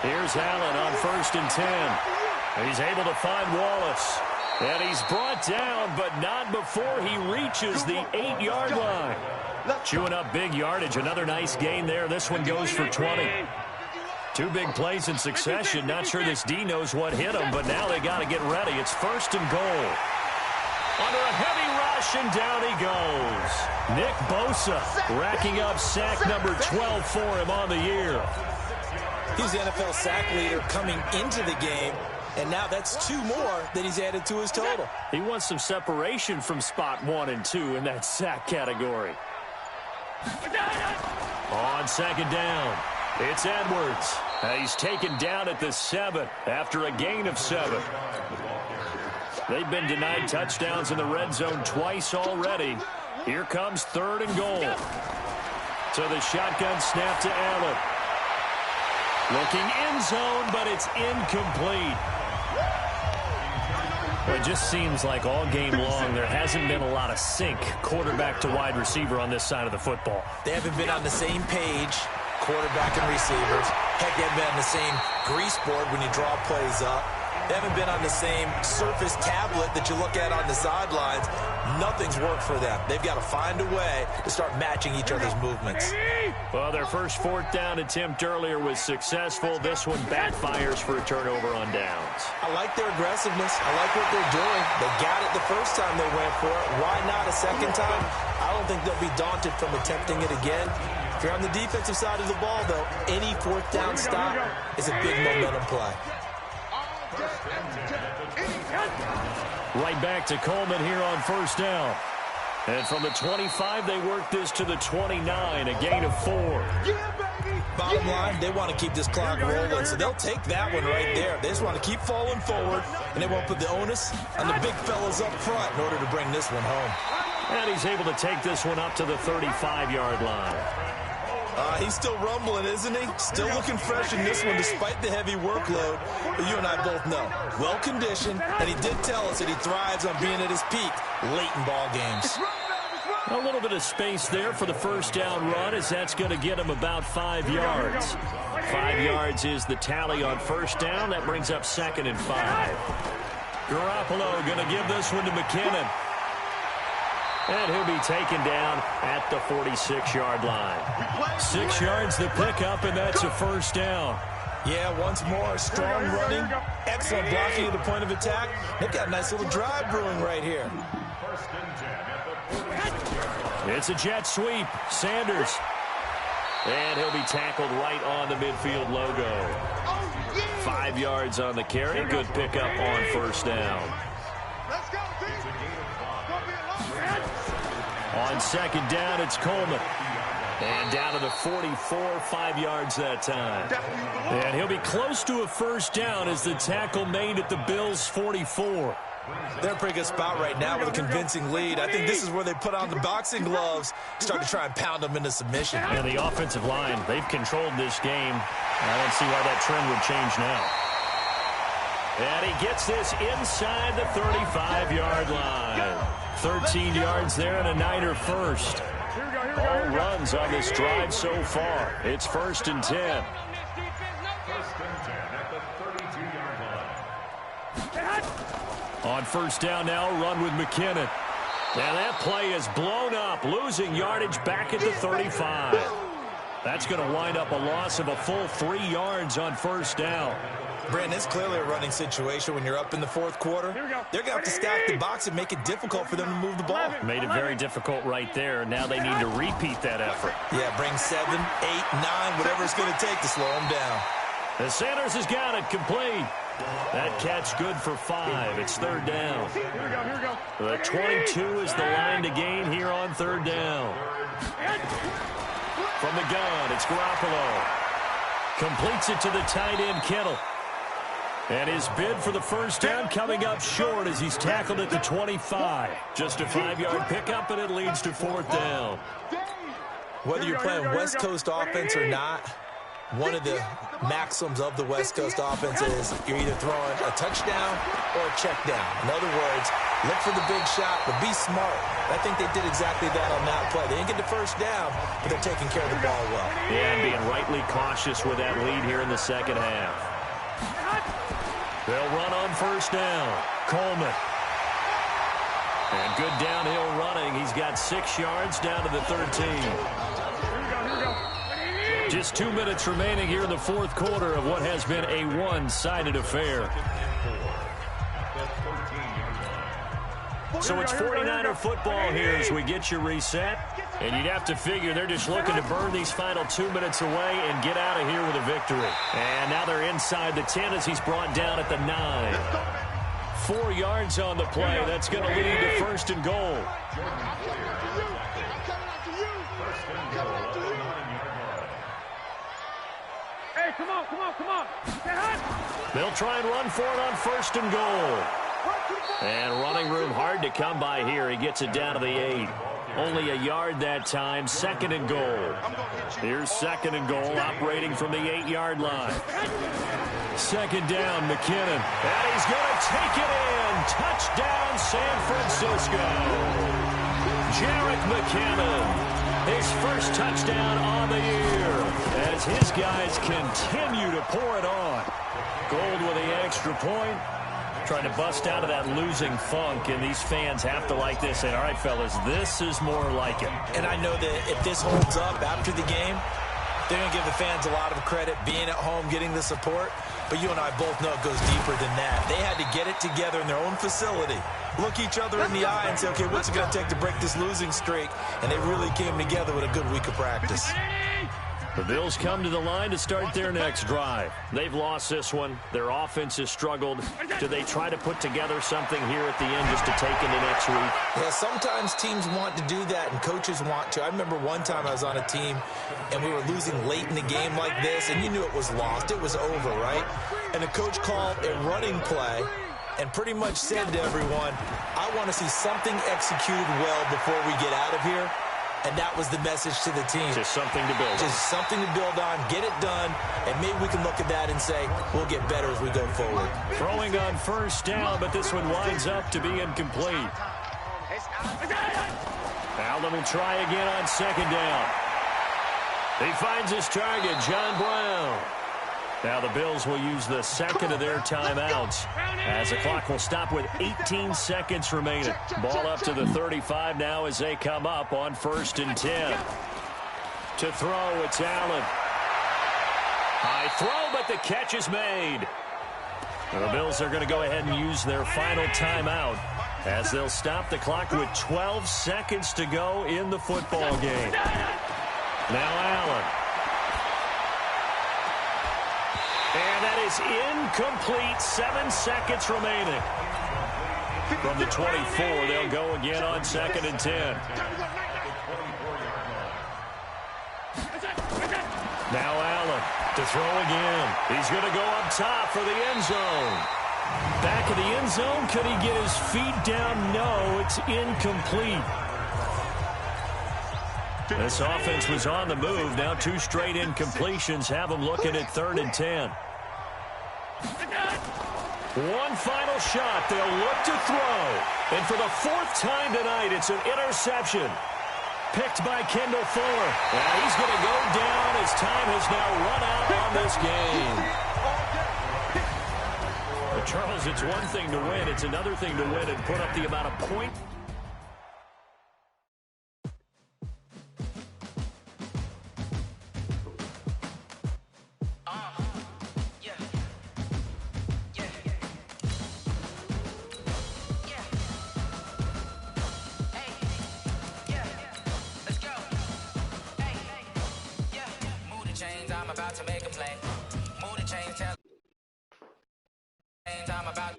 Here's Allen on 1st and 10. He's able to find Wallace. And he's brought down, but not before he reaches the 8-yard line. Chewing up big yardage. Another nice gain there. This one goes for 20. Two big plays in succession. Not sure this D knows what hit him, but now they got to get ready. It's 1st and goal. Under a heavy rush, and down he goes. Nick Bosa racking up sack number 12 for him on the year.
He's the NFL sack leader coming into the game, and now that's 2 more that he's added to his total.
He wants some separation from spot 1 and 2 in that sack category. On 2nd down, it's Edwards. He's taken down at the 7 after a gain of 7. They've been denied touchdowns in the red zone twice already. Here comes 3rd and goal. So the shotgun snap to Allen. Looking end zone, but it's incomplete. Well, it just seems like all game long there hasn't been a lot of sync quarterback to wide receiver on this side of the football.
They haven't been on the same page, quarterback and receivers. Heck, they haven't been on the same grease board when you draw plays up. They haven't been on the same Surface tablet that you look at on the sidelines. Nothing's worked for them. They've got to find a way to start matching each other's movements.
Well, their first 4th down attempt earlier was successful. This one backfires for a turnover on downs.
I like their aggressiveness. I like what they're doing. They got it the first time they went for it. Why not a second time? I don't think they'll be daunted from attempting it again. If you're on the defensive side of the ball, though, any 4th down stop is a big momentum play.
Right back to Coleman here on 1st down. And from the 25, they work this to the 29, a gain of 4.
Bottom line, they want to keep this clock rolling, so they'll take that one right there. They just want to keep falling forward, and they won't put the onus on the big fellas up front in order to bring this one home.
And he's able to take this one up to the 35-yard line.
He's still rumbling, isn't he? Still looking fresh in this one despite the heavy workload. But you and I both know, well-conditioned, and he did tell us that he thrives on being at his peak late in ball games.
A little bit of space there for the 1st down run, as that's going to get him about 5 yards. 5 yards is the tally on 1st down. That brings up 2nd and 5. Garoppolo going to give this one to McKinnon. And he'll be taken down at the 46-yard line. 6 yards the pickup, and that's a 1st down.
Yeah, once more, strong running, excellent blocking at the point of attack. They've got a nice little drive brewing right here.
It's a jet sweep. Sanders. And he'll be tackled right on the midfield logo. 5 yards on the carry. Good pickup on 1st down. On 2nd down, it's Coleman. And down to the 44, 5 yards that time. And he'll be close to a 1st down as the tackle made at the Bills' 44.
They're in a pretty good spot right now with a convincing lead. I think this is where they put on the boxing gloves, start to try and pound them into submission.
And the offensive line, they've controlled this game. I don't see why that trend would change now. And he gets this inside the 35-yard line. 13 yards there and a Niner first. All runs on this drive so far. It's 1st and 10.
1st and 10 at the 32-yard line.
On 1st down now, run with McKinnon. And that play is blown up, losing yardage back at the 35. That's going to wind up a loss of a full 3 yards on 1st down.
Brandon, it's clearly a running situation when you're up in the 4th quarter. They're going to have to stack the box and make it difficult for them to move the ball.
Made it very difficult right there. Now they need to repeat that effort.
Yeah, bring 7, 8, 9, whatever it's going to take to slow them down.
And Sanders has got it complete. That catch good for 5. It's 3rd down. The 22 is the line to gain here on 3rd down. From the gun, it's Garoppolo. Completes it to the tight end, Kittle. And his bid for the 1st down coming up short as he's tackled at the 25. Just a 5-yard pickup, and it leads to 4th down.
Whether you're playing West Coast offense or not, one of the maxims of the West Coast offense is you're either throwing a touchdown or a check down. In other words, look for the big shot, but be smart. I think they did exactly that on that play. They didn't get the 1st down, but they're taking care of the ball well.
Yeah, and being rightly cautious with that lead here in the 2nd half. They'll run on 1st down. Coleman. And good downhill running. He's got 6 yards down to the 13. Just 2 minutes remaining here in the fourth quarter of what has been a one-sided affair. So it's 49er football here as we get you reset. And you'd have to figure they're just looking to burn these final 2 minutes away and get out of here with a victory. And now they're inside the 10 as he's brought down at the 9. 4 yards on the play. That's going to lead to first and goal.
Hey, come on.
They'll try and run for it on first and goal. And running room hard to come by here. He gets it down to the 8. Only a yard that time. Second and goal. Here's second and goal operating from the 8-yard line. Second down, McKinnon. And he's going to take it in. Touchdown, San Francisco. Jarek McKinnon. His first touchdown on the year as his guys continue to pour it on. Gold with the extra point. Trying to bust out of that losing funk, and these fans have to like this. And all right, fellas, this is more like it.
And I know that if this holds up after the game, they're going to give the fans a lot of credit being at home, getting the support. But you and I both know it goes deeper than that. They had to get it together in their own facility, look each other in the eye and say, okay, what's it going to take to break this losing streak? And they really came together with a good week of practice.
The Bills come to the line to start their next drive. They've lost this one. Their offense has struggled. Do they try to put together something here at the end just to take into next week?
Yeah, sometimes teams want to do that and coaches want to. I remember one time I was on a team and we were losing late in the game like this, and you knew it was lost. It was over, right? And the coach called a running play and pretty much said to everyone, I want to see something executed well before we get out of here. And that was the message to the team.
Just something to build on.
Just something to build on, get it done, and maybe we can look at that and say, we'll get better as we go forward.
Throwing on first down, but this one winds up to be incomplete. Allen will try again on second down. He finds his target, John Brown. Now the Bills will use the second of their timeouts as the clock will stop with 18 seconds remaining. Ball up to the 35 now as they come up on first and 10. To throw, it's Allen. High throw, but the catch is made. The Bills are going to go ahead and use their final timeout as they'll stop the clock with 12 seconds to go in the football game. Now Allen. And that is incomplete. 7 seconds remaining. From the 24, they'll go again on second and 10. Now Allen to throw again. He's going to go up top for the end zone. Back of the end zone. Could he get his feet down? No, it's incomplete. This offense was on the move. Now 2 straight incompletions have them looking at third and 10. One final shot. They'll look to throw. And for the 4th time tonight, it's an interception. Picked by Kendall Fuller. And he's going to go down as time has now run out on this game. But Charles, it's one thing to win. It's another thing to win and put up the amount of points.
I'm about to make a play. Move the chains, tell I'm about